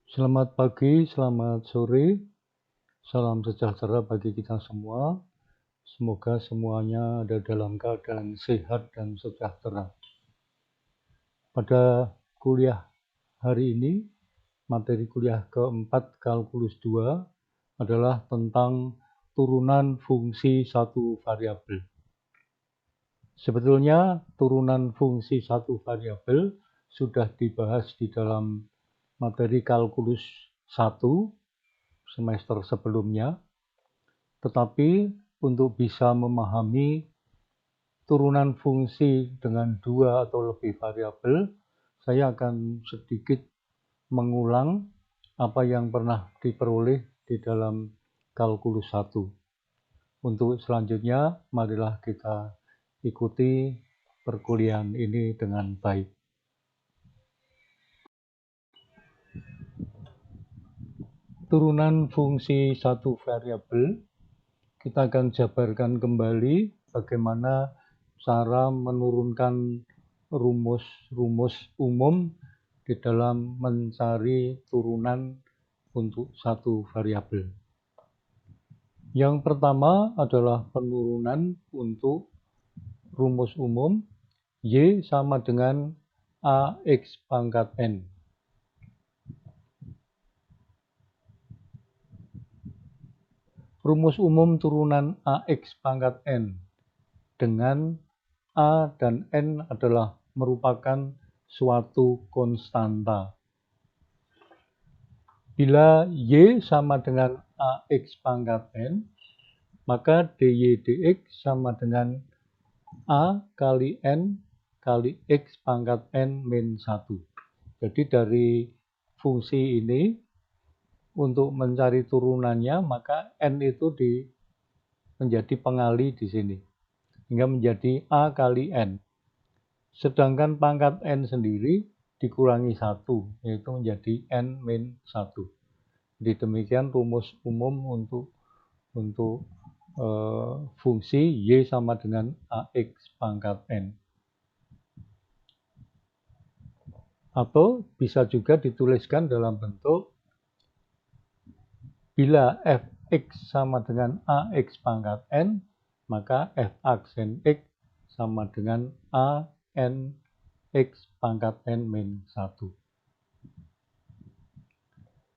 Selamat pagi, selamat sore, salam sejahtera bagi kita semua. Semoga semuanya ada dalam keadaan sehat dan sejahtera. Pada kuliah hari ini, materi kuliah keempat kalkulus 2 adalah tentang turunan fungsi satu variabel. Sebetulnya turunan fungsi satu variabel sudah dibahas di dalam materi kalkulus 1 semester sebelumnya, tetapi untuk bisa memahami turunan fungsi dengan 2 atau lebih variabel, saya akan sedikit mengulang apa yang pernah diperoleh di dalam kalkulus 1. Untuk selanjutnya, marilah kita ikuti perkuliahan ini dengan baik. Turunan fungsi satu variabel, kita akan jabarkan kembali bagaimana cara menurunkan rumus-rumus umum di dalam mencari turunan untuk satu variabel. Yang pertama adalah penurunan untuk rumus umum Y sama dengan AX pangkat N. Rumus umum turunan AX pangkat N dengan A dan N adalah merupakan suatu konstanta. Bila Y sama dengan AX pangkat N, maka DY dX sama dengan A kali N kali X pangkat N min 1. Jadi dari fungsi ini, untuk mencari turunannya, maka N itu menjadi pengali di sini, hingga menjadi A kali N. Sedangkan pangkat N sendiri dikurangi 1, yaitu menjadi N min 1. Jadi demikian rumus umum untuk fungsi Y sama dengan AX pangkat N. Atau bisa juga dituliskan dalam bentuk bila Fx sama dengan AX pangkat N, maka F aksen X sama dengan A N X pangkat N min 1.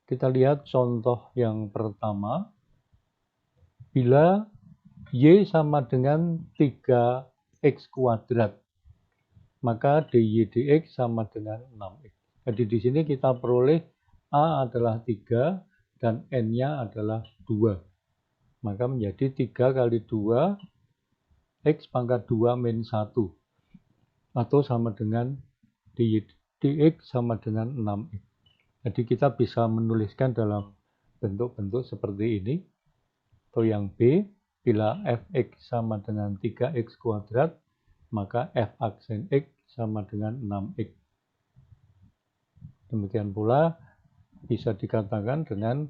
Kita lihat contoh yang pertama. Bila Y sama dengan 3X kuadrat, maka DY dX sama dengan 6X. Jadi di sini kita peroleh A adalah 3 dan N-nya adalah 2. Maka menjadi 3 kali 2 X pangkat 2 min 1. Atau sama dengan DY dX sama dengan 6X. Jadi kita bisa menuliskan dalam bentuk-bentuk seperti ini. Atau yang B, bila Fx sama dengan 3X kuadrat, maka F aksen X sama dengan 6X. Demikian pula bisa dikatakan dengan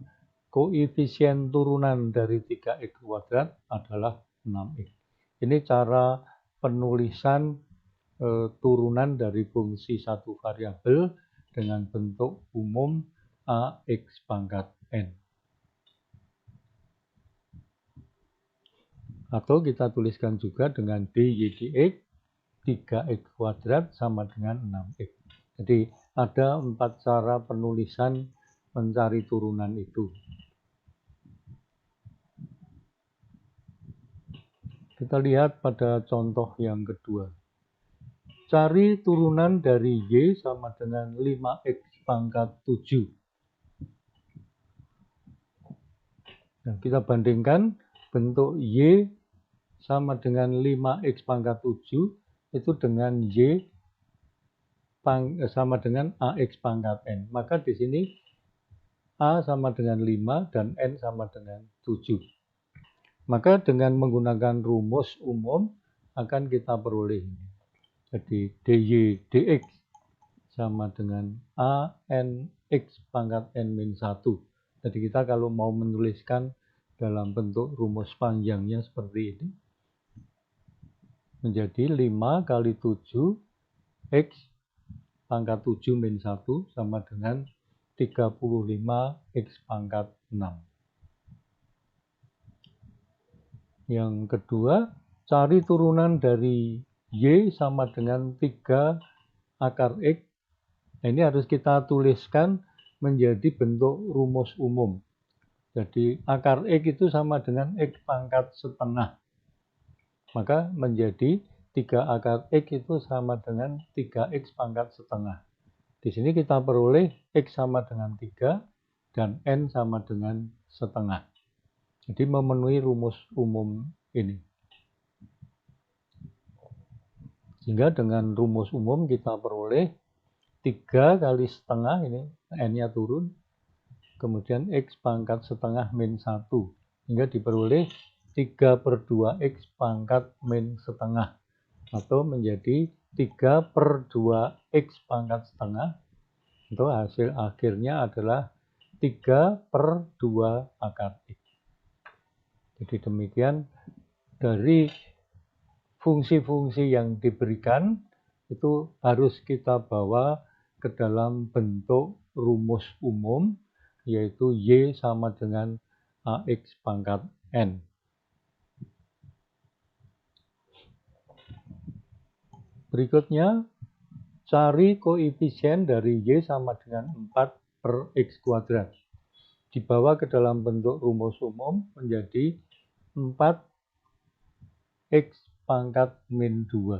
koefisien turunan dari 3X kuadrat adalah 6X. Ini cara penulisan turunan dari fungsi satu variabel dengan bentuk umum AX pangkat N. Atau kita tuliskan juga dengan DY dX 3X kuadrat sama dengan 6X. Jadi ada 4 cara penulisan mencari turunan itu. Kita lihat pada contoh yang kedua. Cari turunan dari Y sama dengan 5X pangkat 7. Nah, kita bandingkan bentuk Y sama dengan 5X pangkat 7 itu dengan Y sama dengan AX pangkat N. Maka di sini A sama dengan 5 dan N sama dengan 7. Maka dengan menggunakan rumus umum akan kita peroleh. Jadi DY dX sama dengan A N X pangkat N min 1. Jadi kita kalau mau menuliskan dalam bentuk rumus panjangnya seperti ini, menjadi 5 kali 7 X pangkat 7 min 1 sama dengan 35 X pangkat 6. Yang kedua, cari turunan dari Y sama dengan 3 akar X. Ini harus kita tuliskan menjadi bentuk rumus umum. Jadi akar X itu sama dengan X pangkat setengah. Maka menjadi 3 akar X itu sama dengan 3X pangkat setengah. Di sini kita peroleh X sama dengan 3 dan N sama dengan setengah. Jadi memenuhi rumus umum ini. Sehingga dengan rumus umum kita peroleh 3 kali setengah, ini N-nya turun, kemudian X pangkat setengah min 1. Hingga diperoleh 3/2X pangkat min setengah. Atau menjadi 3/2X pangkat setengah. Itu hasil akhirnya adalah 3/2 akar X. Jadi demikian dari fungsi-fungsi yang diberikan itu harus kita bawa ke dalam bentuk rumus umum, yaitu Y sama dengan AX pangkat N. Berikutnya, cari koefisien dari Y sama dengan 4/X kuadrat. Dibawa ke dalam bentuk rumus umum menjadi 4X pangkat min 2.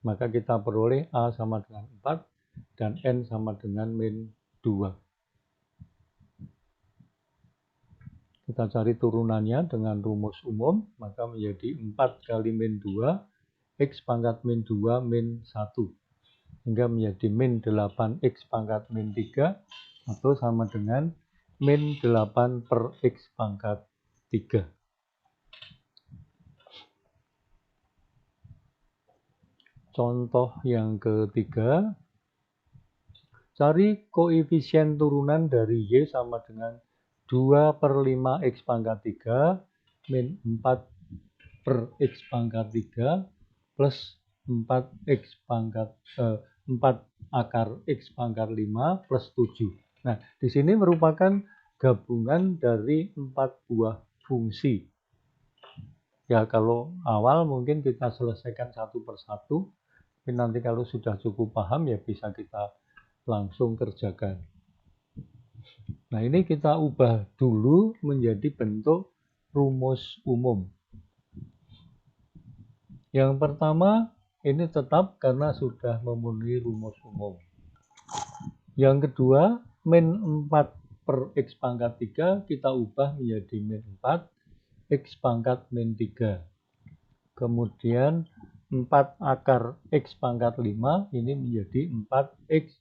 Maka kita peroleh A sama dengan 4 dan N sama dengan min 2. Kita cari turunannya dengan rumus umum, maka menjadi 4 kali min 2, X pangkat min 2 min 1. Hingga menjadi min 8X pangkat min 3, atau sama dengan min 8/X pangkat 3. Contoh yang ketiga, cari koefisien turunan dari Y sama dengan 2/5X pangkat 3 min 4/X pangkat 3 plus 4X pangkat 4 akar X pangkat 5 plus 7. Nah, di sini merupakan gabungan dari 4 buah fungsi. Ya, kalau awal mungkin kita selesaikan satu persatu. Tapi nanti kalau sudah cukup paham ya bisa kita langsung kerjakan. Nah, ini kita ubah dulu menjadi bentuk rumus umum. Yang pertama ini tetap karena sudah memenuhi rumus umum. Yang kedua, min 4/X pangkat 3 kita ubah menjadi min 4 X pangkat min 3. Kemudian 4 akar X pangkat 5 ini menjadi 4X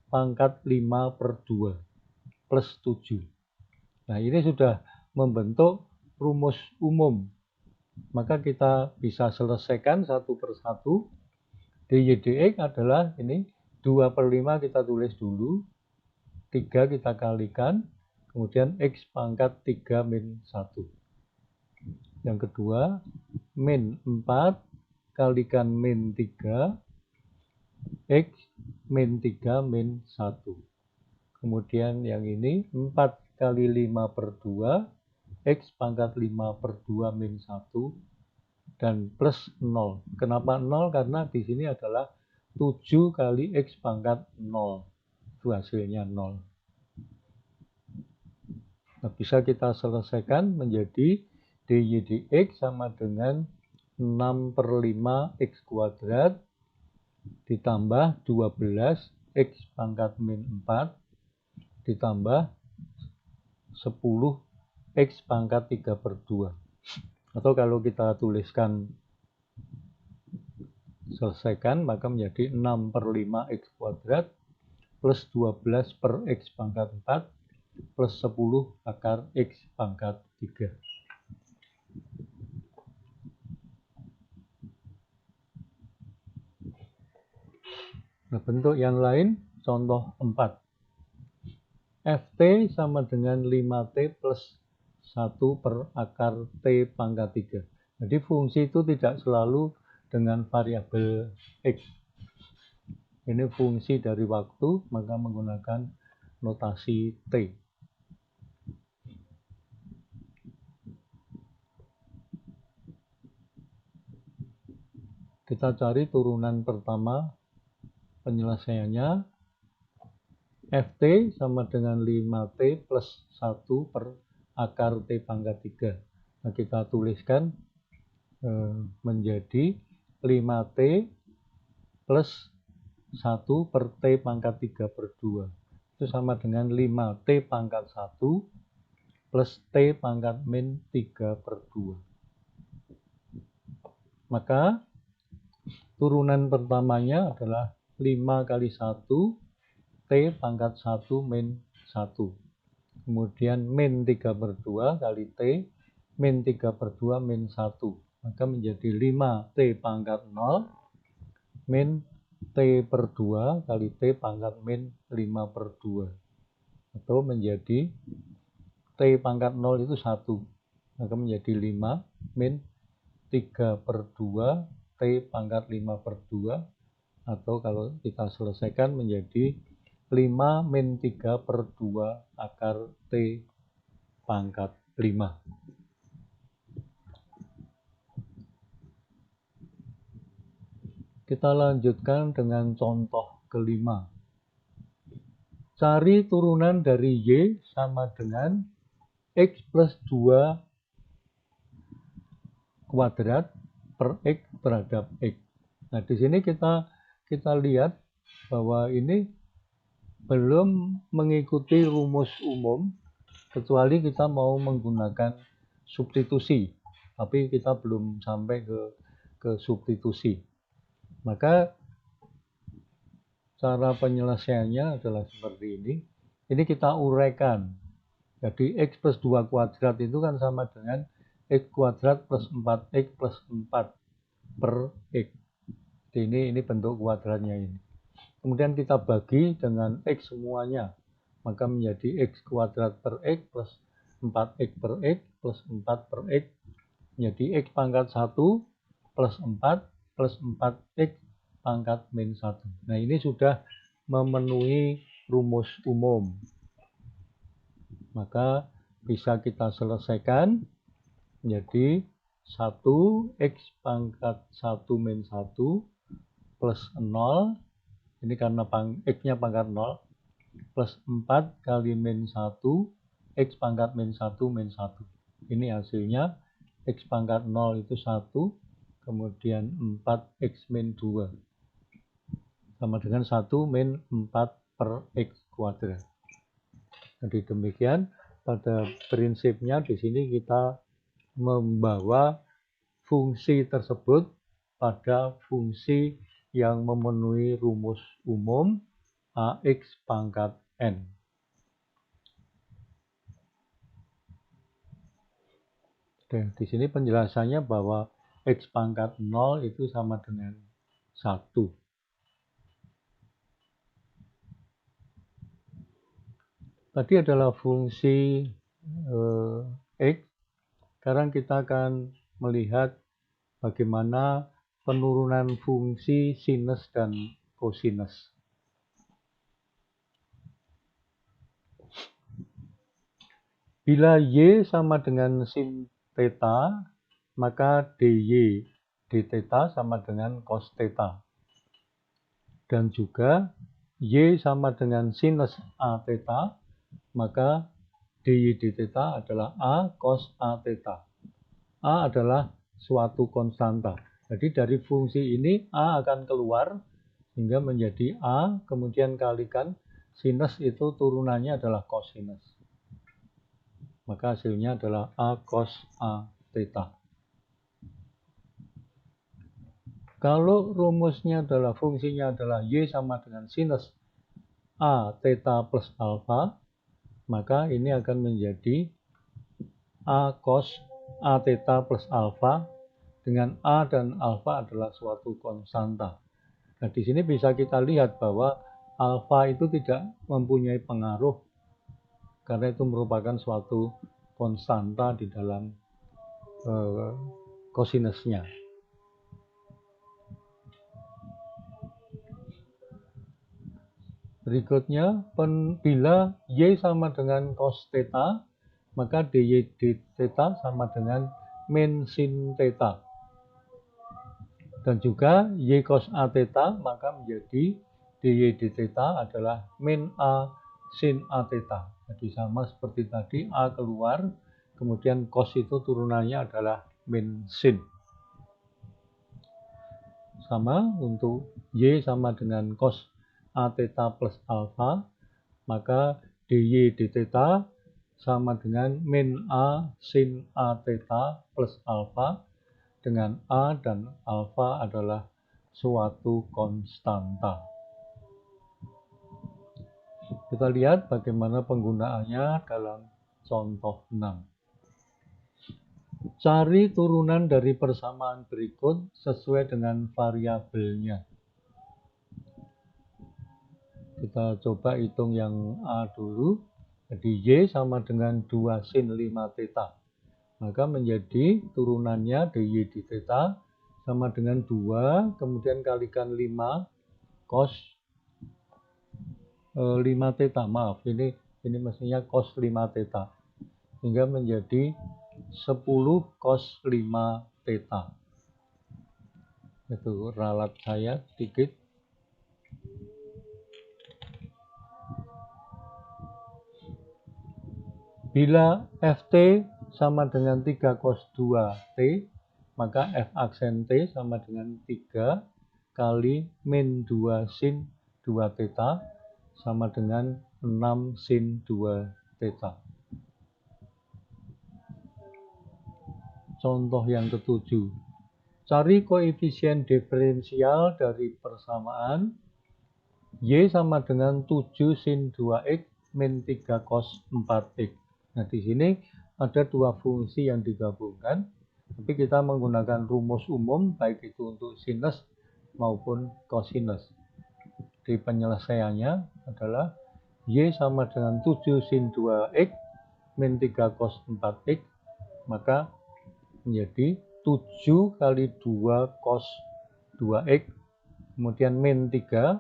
pangkat 5/2 plus 7. Nah, ini sudah membentuk rumus umum. Maka kita bisa selesaikan satu persatu. DY dx adalah ini 2/5 kita tulis dulu, 3 kita kalikan, kemudian X pangkat 3 min 1. Yang kedua, min 4 kalikan min 3, X min 3 min 1. Kemudian yang ini 4 kali 5/2, X pangkat 5/2 min 1, dan plus 0. Kenapa 0? Karena di sini adalah 7 kali X pangkat 0. Itu hasilnya 0. Nah, bisa kita selesaikan menjadi dy dx sama dengan 6/5 X kuadrat ditambah 12 X pangkat min 4 ditambah 10 X pangkat 3/2. Atau kalau kita tuliskan selesaikan maka menjadi 6/5 X kuadrat plus 12/X pangkat 4 plus 10 akar X pangkat 3. Nah, bentuk yang lain, contoh 4. Ft sama dengan 5T plus 1 per akar T pangkat 3. Jadi fungsi itu tidak selalu dengan variabel X. Ini fungsi dari waktu, maka menggunakan notasi T. Kita cari turunan pertama penyelesaiannya. Ft sama dengan 5T plus 1 per akar T pangkat 3. Nah, kita tuliskan menjadi 5T plus 1 per T pangkat 3 per 2. Itu sama dengan 5T pangkat 1 plus T pangkat min 3 per 2. Maka turunan pertamanya adalah 5 kali 1 T pangkat 1 min 1. Kemudian min 3 per 2 kali T min 3 per 2 min 1. Maka menjadi 5 T pangkat 0 min T per 2 kali T pangkat min 5 per 2. Atau menjadi T pangkat 0 itu 1. Maka menjadi 5 min 3 per 2 T pangkat 5 per 2. Atau kalau kita selesaikan menjadi 5 min 3 per 2 akar T pangkat 5. Kita lanjutkan dengan contoh kelima. Cari turunan dari Y sama dengan X plus 2 kuadrat per X terhadap X. Nah, di sini kita lihat bahwa ini belum mengikuti rumus umum, kecuali kita mau menggunakan substitusi. Tapi kita belum sampai ke substitusi. Maka cara penyelesaiannya adalah seperti ini. Ini kita uraikan. Jadi X plus 2 kuadrat itu kan sama dengan X kuadrat plus 4X plus 4 per X. Jadi ini bentuk kuadratnya ini. Kemudian kita bagi dengan X semuanya. Maka menjadi X kuadrat per X plus 4X per X plus 4 per X. Menjadi X pangkat 1 plus 4 plus 4X pangkat min 1. Nah, ini sudah memenuhi rumus umum. Maka bisa kita selesaikan menjadi 1X pangkat 1 min 1 plus 0. Ini karena X-nya pangkat 0. Plus 4 kali min 1. X pangkat min 1 min 1. Ini hasilnya. X pangkat 0 itu 1. Kemudian 4X min 2. Sama dengan 1 min 4 per X kuadrat. Jadi demikian, pada prinsipnya di sini kita membawa fungsi tersebut pada fungsi yang memenuhi rumus umum AX pangkat N. Oke, di sini penjelasannya bahwa X pangkat 0 itu sama dengan 1. Tadi adalah fungsi X. Sekarang kita akan melihat bagaimana penurunan fungsi sinus dan kosinus. Bila Y sama dengan sin theta, maka dy d theta sama dengan cos theta. Dan juga Y sama dengan sinus a theta, maka dy d theta adalah a cos a theta. A adalah suatu konstanta. Jadi dari fungsi ini A akan keluar sehingga menjadi A, kemudian kalikan sinus itu turunannya adalah kosinus. Maka hasilnya adalah A cos A theta. Kalau rumusnya adalah fungsinya adalah Y sama dengan sinus A theta plus alfa, maka ini akan menjadi A cos A theta plus alfa, dengan A dan alfa adalah suatu konstanta. Nah, di sini bisa kita lihat bahwa alfa itu tidak mempunyai pengaruh karena itu merupakan suatu konstanta di dalam kosinusnya. Berikutnya, bila Y sama dengan cos theta, maka dy d theta sama dengan min sin theta. Dan juga Y cos A theta, maka menjadi dy d theta adalah min A sin A theta. Jadi sama seperti tadi, A keluar, kemudian cos itu turunannya adalah min sin. Sama untuk Y sama dengan cos A theta plus alpha, maka dy d theta sama dengan min A sin A theta plus alpha, dengan A dan alpha adalah suatu konstanta. Kita lihat bagaimana penggunaannya dalam contoh 6. Cari turunan dari persamaan berikut sesuai dengan variabelnya. Kita coba hitung yang A dulu. Jadi Y sama dengan 2 sin 5 theta. Maka menjadi turunannya dy d theta sama dengan 2, kemudian kalikan 5 cos 5 theta. Maaf, ini mestinya cos 5 theta. Hingga menjadi 10 cos 5 theta. Itu ralat saya sedikit. Bila Ft sama dengan 3 cos 2T, maka F aksen T sama dengan 3 kali min 2 sin 2 theta sama dengan 6 sin 2 theta. Contoh yang ketujuh. Cari koefisien diferensial dari persamaan Y sama dengan 7 sin 2X min 3 cos 4X. Nah, di sini ada dua fungsi yang digabungkan, tapi kita menggunakan rumus umum, baik itu untuk sinus maupun kosinus. Di penyelesaiannya adalah Y sama dengan 7 sin 2X min 3 cos 4X, maka menjadi 7 kali 2 cos 2X, kemudian min 3,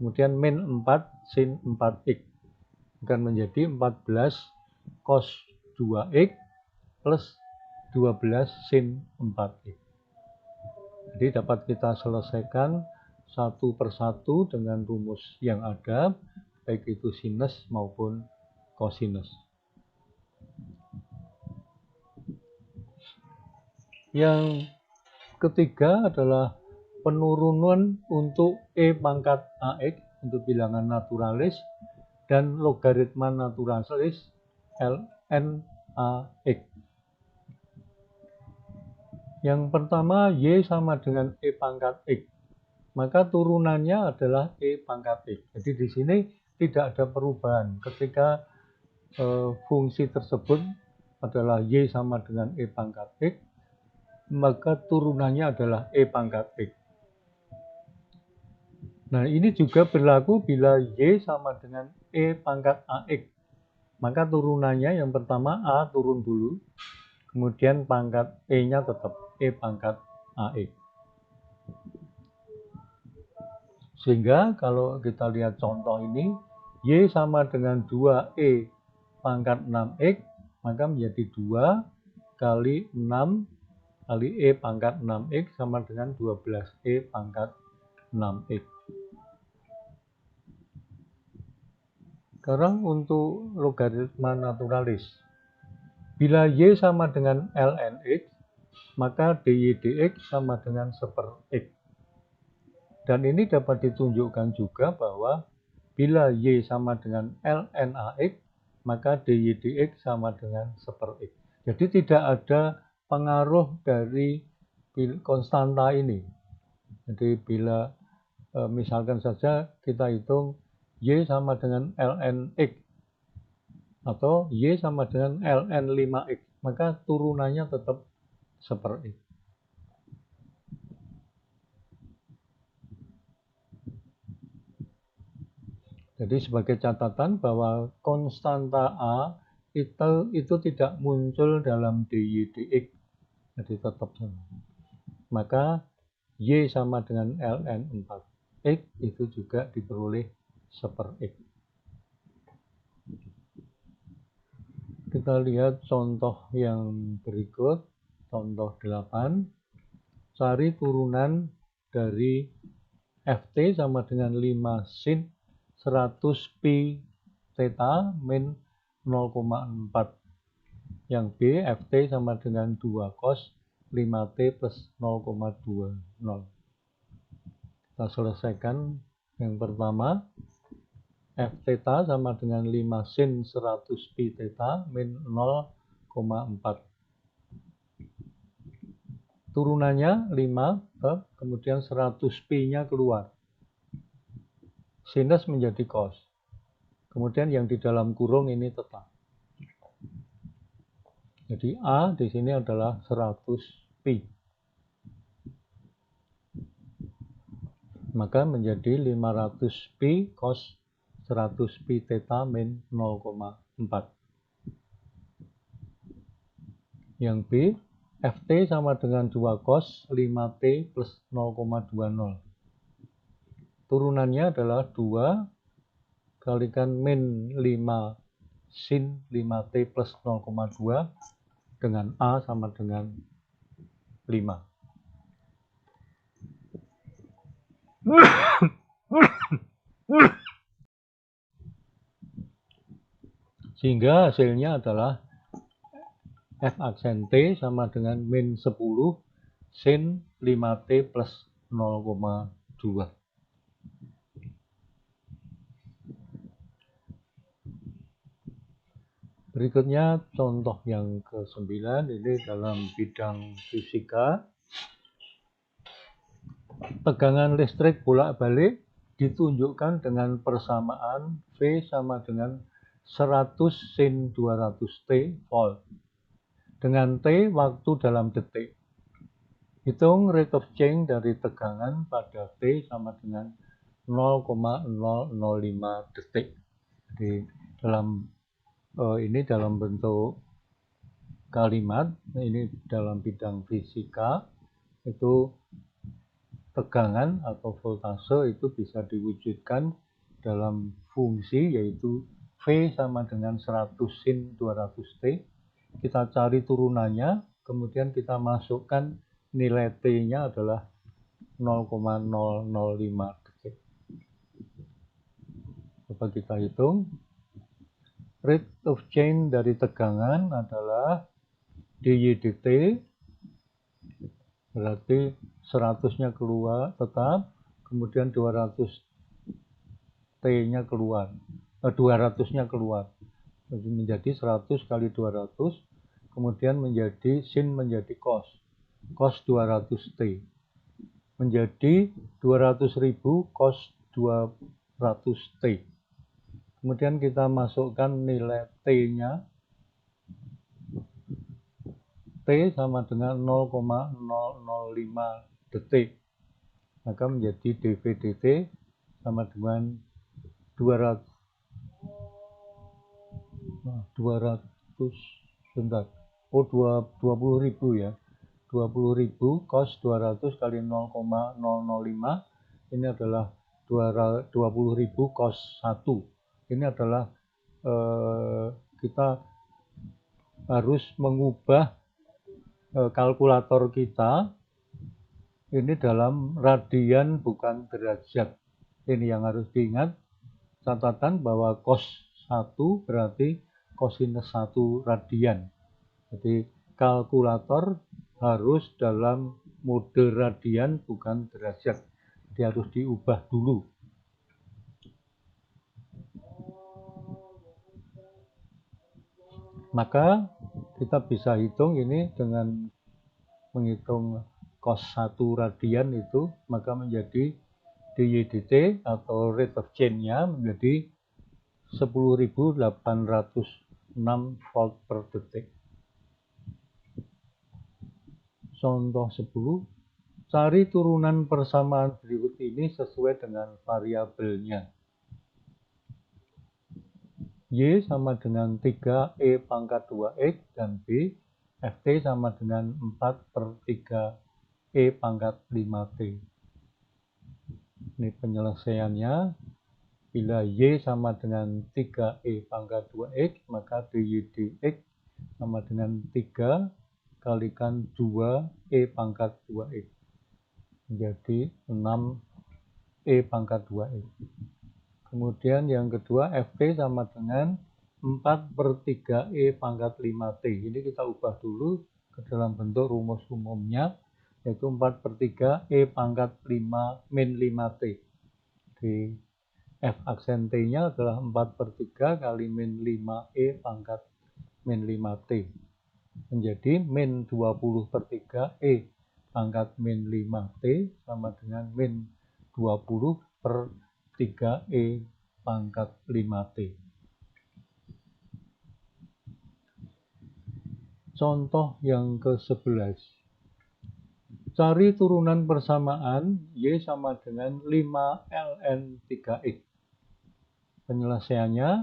kemudian min 4 sin 4X, akan menjadi 14 cos 2X plus 12 sin 4X. Jadi dapat kita selesaikan satu persatu dengan rumus yang ada, baik itu sinus maupun kosinus. Yang ketiga adalah penurunan untuk E pangkat AX untuk bilangan naturalis dan logaritma naturalis ln AX. Yang pertama, Y sama dengan E pangkat X, maka turunannya adalah E pangkat X. Jadi di sini tidak ada perubahan. Ketika fungsi tersebut adalah Y sama dengan E pangkat X, maka turunannya adalah E pangkat X. Nah, ini juga berlaku bila Y sama dengan E pangkat AX. Maka turunannya yang pertama A turun dulu, kemudian pangkat E-nya tetap E pangkat AX. Sehingga kalau kita lihat contoh ini, Y sama dengan 2E pangkat 6X, maka menjadi 2 kali 6 kali E pangkat 6X sama dengan 12E pangkat 6X. Sekarang untuk logaritma naturalis. Bila Y sama dengan ln X, maka dy dx sama dengan 1/x. Dan ini dapat ditunjukkan juga bahwa bila Y sama dengan ln AX, maka dy dx sama dengan 1/x. Jadi tidak ada pengaruh dari konstanta ini. Jadi bila misalkan saja kita hitung Y sama dengan ln X atau Y sama dengan ln 5X, maka turunannya tetap 1/x. Jadi sebagai catatan bahwa konstanta A itu tidak muncul dalam dy dx, jadi tetap sama. Maka Y sama dengan ln 4X itu juga diperoleh 1/X. Kita lihat contoh yang berikut, contoh 8. Cari turunan dari Ft sama dengan 5 sin 100 pi theta min 0,4. Yang B, Ft sama dengan 2 cos 5t plus 0,20. Kita selesaikan yang pertama. F theta sama dengan 5 sin 100 pi theta min 0,4. Turunannya 5, kemudian 100 pi-nya keluar. Sinus menjadi cos. Kemudian yang di dalam kurung ini tetap. Jadi A di sini adalah 100 pi. Maka menjadi 500 pi cos 100 pi theta min 0,4. Yang B, Ft sama dengan 2 cos 5t plus 0,20. Turunannya adalah 2 kalikan min 5 sin 5t plus 0,2 dengan A sama dengan 5. Sehingga hasilnya adalah F aksen T sama dengan min 10 sin 5t plus 0,2. Berikutnya contoh yang ke-9, ini dalam bidang fisika. Tegangan listrik bolak-balik ditunjukkan dengan persamaan V sama dengan 100 sin 200t volt dengan T waktu dalam detik. Hitung rate of change dari tegangan pada T sama dengan 0,005 detik. Jadi ini dalam bentuk kalimat, ini dalam bidang fisika, itu tegangan atau voltase itu bisa diwujudkan dalam fungsi yaitu V sama dengan 100 sin 200t. Kita cari turunannya, kemudian kita masukkan nilai T-nya adalah 0,005 detik. Coba kita hitung. Rate of change dari tegangan adalah dy dt, berarti 100-nya keluar tetap, kemudian 200T-nya keluar, 200-nya keluar. Jadi menjadi 100 kali 200, kemudian menjadi sin menjadi cos 200T. Menjadi 200.000 cos 200T. Kemudian kita masukkan nilai T-nya. T sama dengan 0,005 detik. Maka menjadi dV dt sama dengan 20.000 ya. 20.000 cos 200 kali 0,005 ini adalah 20.000 cos 1. Ini adalah kita harus mengubah kalkulator kita ini dalam radian bukan derajat. Ini yang harus diingat. Catatan bahwa cos 1 berarti kosinus 1 radian. Jadi kalkulator harus dalam mode radian bukan derajat. Dia harus diubah dulu. Maka kita bisa hitung ini dengan menghitung cos 1 radian itu, maka menjadi dy dt atau rate of change-nya menjadi 10.806 volt per detik. Contoh 10, cari turunan persamaan berikut ini sesuai dengan variabelnya. Y sama dengan 3E pangkat 2X dan B, Ft sama dengan 4/3E pangkat 5T. Ini penyelesaiannya. Bila Y sama dengan 3E pangkat 2X, maka dy dx sama dengan 3 kalikan 2E pangkat 2X. Menjadi 6E pangkat 2X. Kemudian yang kedua, Ft sama dengan 4/3E pangkat 5T. Ini kita ubah dulu ke dalam bentuk rumus umumnya, yaitu 4/3E pangkat 5 min 5T. Di F aksen T-nya adalah 4/3 kali min 5E pangkat min 5T. Menjadi min 20/3E pangkat min 5T sama dengan min 20/3E pangkat 5T. Contoh yang ke-11. Cari turunan persamaan Y sama dengan 5 ln 3X. Penyelesaiannya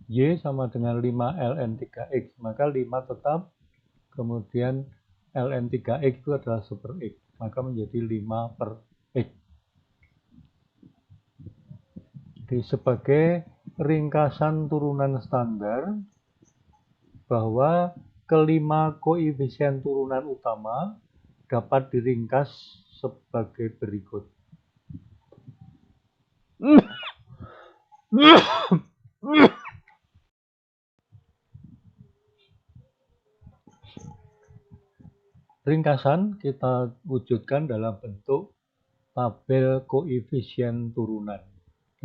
Y sama dengan 5 ln 3X, maka 5 tetap, kemudian ln 3X itu adalah super X, maka menjadi 5/X. Jadi sebagai ringkasan turunan standar, bahwa kelima koefisien turunan utama dapat diringkas sebagai berikut. Ringkasan kita wujudkan dalam bentuk tabel koefisien turunan.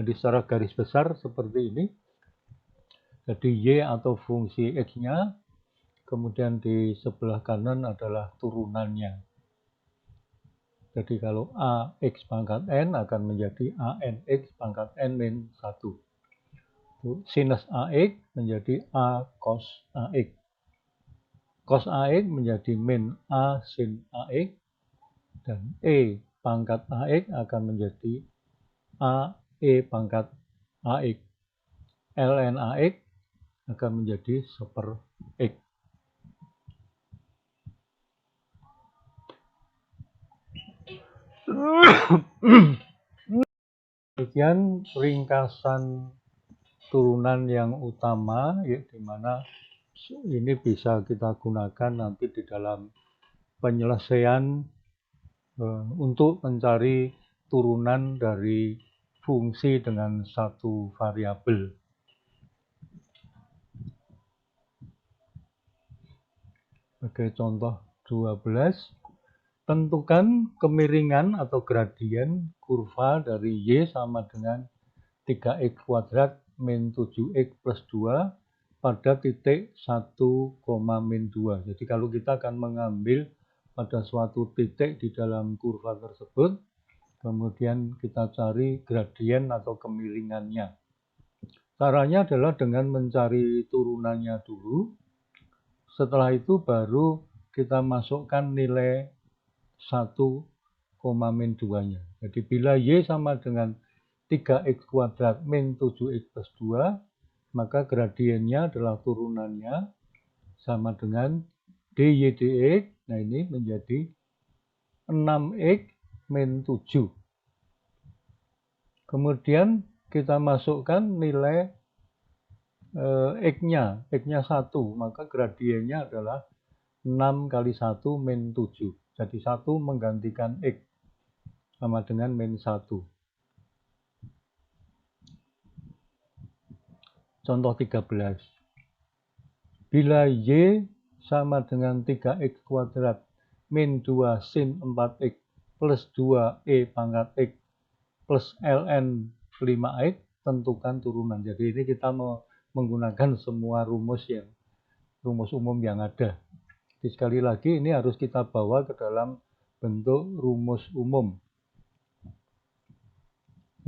Jadi secara garis besar seperti ini. Jadi Y atau fungsi X-nya, kemudian di sebelah kanan adalah turunannya. Jadi kalau AX pangkat N akan menjadi ANX pangkat N min 1. Sinus AX menjadi A cos AX. Cos AX menjadi min A sin AX. Dan E pangkat AX akan menjadi AE pangkat AX. ln AX akan menjadi super X. Demikian ringkasan turunan yang utama, ya, di mana ini bisa kita gunakan nanti di dalam penyelesaian untuk mencari turunan dari fungsi dengan satu variabel. Sebagai contoh 12, tentukan kemiringan atau gradien kurva dari Y sama dengan 3X kuadrat min 7X plus 2 pada titik 1, min 2. Jadi kalau kita akan mengambil pada suatu titik di dalam kurva tersebut, kemudian kita cari gradien atau kemiringannya. Caranya adalah dengan mencari turunannya dulu. Setelah itu baru kita masukkan nilai 1, min 2-nya. Jadi bila Y sama dengan 3X kuadrat min 7X plus 2, maka gradiennya adalah turunannya sama dengan dy dx. Nah ini menjadi 6X min 7. Kemudian kita masukkan nilai X-nya 1, maka gradiennya adalah 6 kali 1 min 7. Jadi 1 menggantikan X sama dengan min 1. Contoh 13. Bila Y sama dengan 3X kuadrat min 2 sin 4X plus 2E pangkat X plus ln 5X, tentukan turunan. Jadi ini kita menggunakan semua rumus umum yang ada. Jadi sekali lagi ini harus kita bawa ke dalam bentuk rumus umum.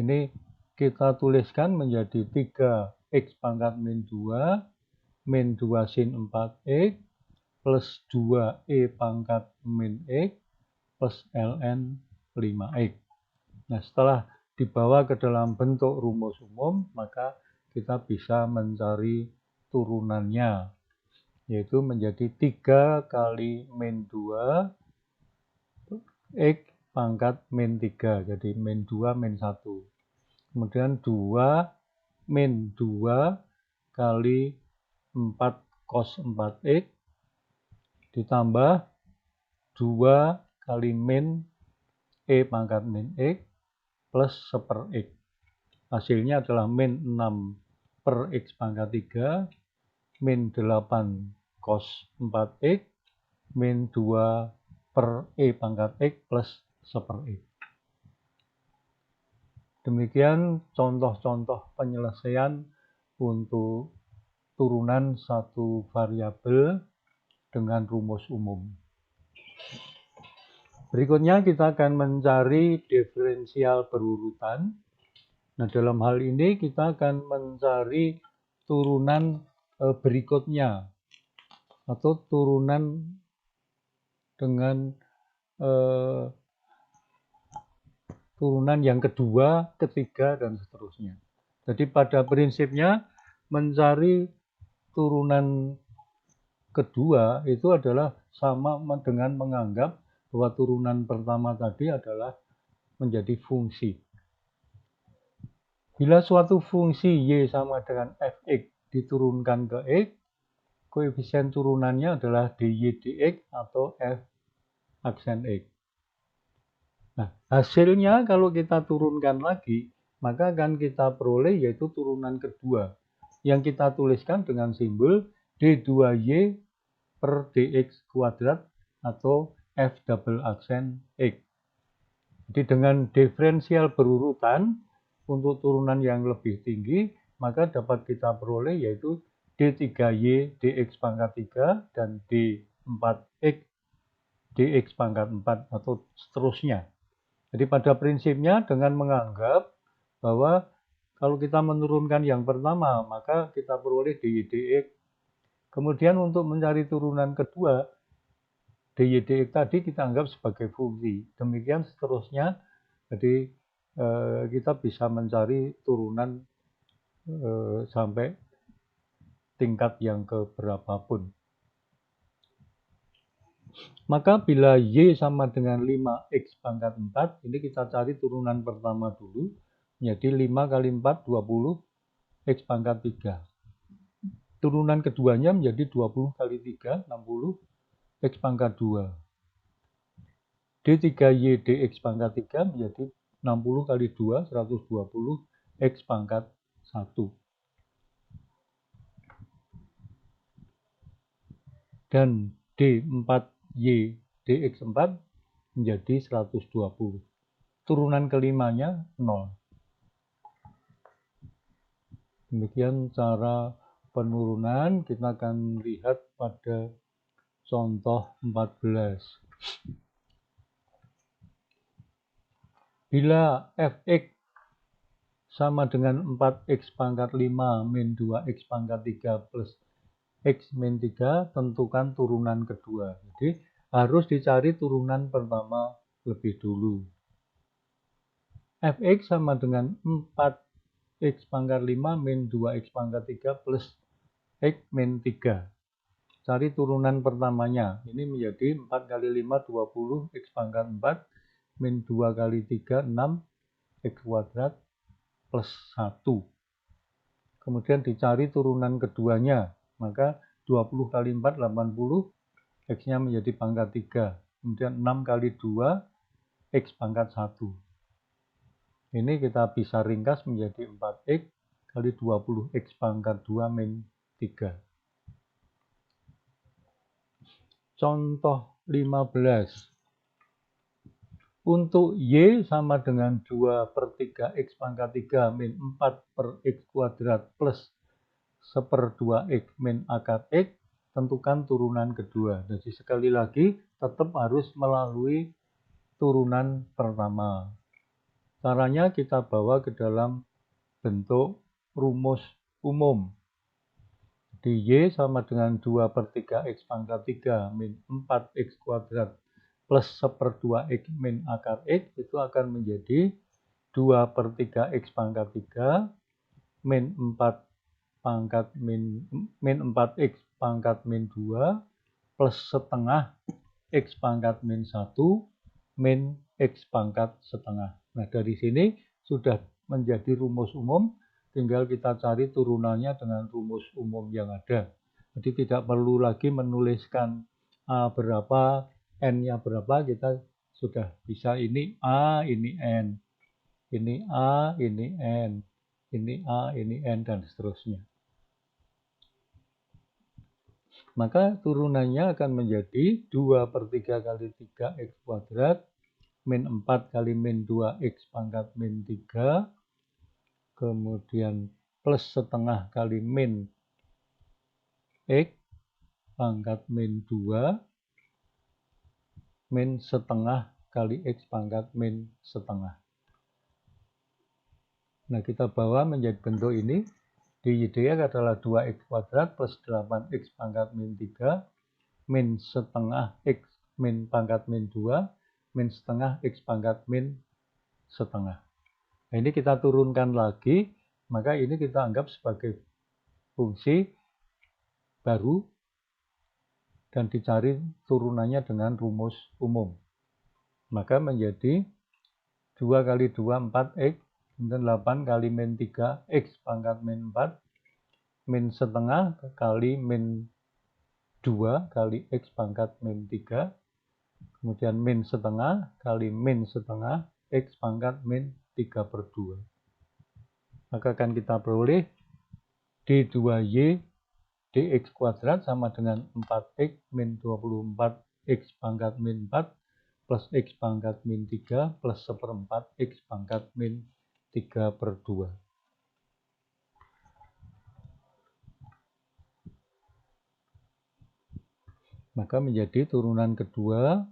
Ini kita tuliskan menjadi 3X pangkat min 2 min 2 sin 4X plus 2E pangkat min X plus ln 5X. Nah setelah dibawa ke dalam bentuk rumus umum, maka kita bisa mencari turunannya, yaitu menjadi 3 kali min 2 X pangkat min 3, jadi min 2 min 1. kemudian 2 min 2 kali 4 cos 4x ditambah 2 kali min E pangkat min X plus 1 per X. Hasilnya adalah min 6 per X pangkat 3, min 8 cos 4X, min 2 per E pangkat X plus 1 per X. Demikian contoh-contoh penyelesaian untuk turunan satu variabel dengan rumus umum. Berikutnya kita akan mencari diferensial berurutan. Nah, dalam hal ini kita akan mencari turunan berikutnya atau turunan dengan turunan yang kedua, ketiga, dan seterusnya. Jadi pada prinsipnya mencari turunan kedua itu adalah sama dengan menganggap bahwa turunan pertama tadi adalah menjadi fungsi. Bila suatu fungsi y sama dengan fx diturunkan ke x, koefisien turunannya adalah dy dx atau f aksen x. Nah, hasilnya kalau kita turunkan lagi, maka akan kita peroleh yaitu turunan kedua, yang kita tuliskan dengan simbol d2y per dx kuadrat atau f double aksen x. Jadi dengan diferensial berurutan untuk turunan yang lebih tinggi, maka dapat kita peroleh yaitu d3y dx pangkat 3 dan d4x dx pangkat 4 atau seterusnya. Jadi pada prinsipnya dengan menganggap bahwa kalau kita menurunkan yang pertama, maka kita peroleh dy dx. Kemudian untuk mencari turunan kedua, dy dx tadi kita anggap sebagai fungsi. Demikian seterusnya. Jadi kita bisa mencari turunan sampai tingkat yang keberapapun. Maka bila y sama dengan 5x pangkat 4, ini kita cari turunan pertama dulu, menjadi 5 kali 4, 20, x pangkat 3. Turunan keduanya menjadi 20 kali 3, 60, x pangkat 2. d3y dx pangkat 3 menjadi 60 kali 2, 120, x pangkat 1. Dan d4y dx4 menjadi 120. Turunan kelimanya 0. Demikian cara penurunan. Kita akan lihat pada contoh 14. Bila fx sama dengan 4x pangkat 5 min 2x pangkat 3 plus x min 3, tentukan turunan kedua. Jadi harus dicari turunan pertama lebih dulu. Fx sama dengan 4x pangkat 5 min 2x pangkat 3 plus x min 3. Cari turunan pertamanya. Ini menjadi 4 kali 5, 20, x pangkat 4, min 2 kali 3, 6, x kuadrat, plus 1. Kemudian dicari turunan keduanya. Maka 20 kali 4, 80, x-nya menjadi pangkat 3. Kemudian 6 kali 2, x pangkat 1. Ini kita bisa ringkas menjadi 4x kali 20, x pangkat 2 min 3. Contoh 15. Untuk y sama dengan 2 per 3x pangkat 3 min 4 per x kuadrat plus 1 per 2x min akar x, tentukan turunan kedua. Jadi sekali lagi tetap harus melalui turunan pertama. Caranya kita bawa ke dalam bentuk rumus umum. Dy sama dengan 2 per 3x pangkat 3 min 4x kuadrat plus 1 per 2x min akar x itu akan menjadi 2 per 3x pangkat 3 min 4 pangkat min 4x pangkat min 2 plus setengah x pangkat min 1 min x pangkat setengah. Nah, dari sini sudah menjadi rumus umum, tinggal kita cari turunannya dengan rumus umum yang ada. Jadi tidak perlu lagi menuliskan A berapa, N-nya berapa, kita sudah bisa ini A, ini N. Ini A, ini N. Ini A, ini N, dan seterusnya. Maka turunannya akan menjadi 2/3 kali 3x kuadrat min 4 kali min 2x pangkat min 3, kemudian plus setengah kali min x pangkat min 2, min setengah kali x pangkat min setengah. Nah, kita bawa menjadi bentuk ini. dx adalah 2x kuadrat plus 8x pangkat min 3 min setengah x min pangkat min 2 min setengah x pangkat min setengah. Nah, ini kita turunkan lagi, maka ini kita anggap sebagai fungsi baru dan dicari turunannya dengan rumus umum. Maka menjadi 2 kali 2, 4x, kemudian 8 kali min 3, x pangkat min 4, min setengah kali min 2 kali x pangkat min 3, kemudian min setengah kali min setengah x pangkat min 3/2. Maka akan kita peroleh D2Y dx kuadrat sama dengan 4x min 24x pangkat min 4 plus x pangkat min 3 plus 1/4 x pangkat min 3/2. Maka menjadi turunan kedua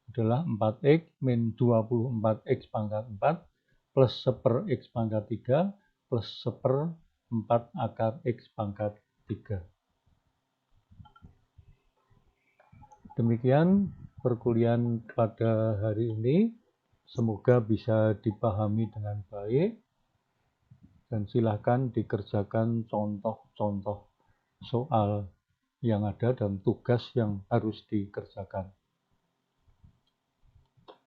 adalah 4x min 24x pangkat 4 plus 1/x pangkat 3 plus 1/4 akar x pangkat 3. Demikian perkuliahan pada hari ini. Semoga bisa dipahami dengan baik dan silakan dikerjakan contoh-contoh soal yang ada dan tugas yang harus dikerjakan.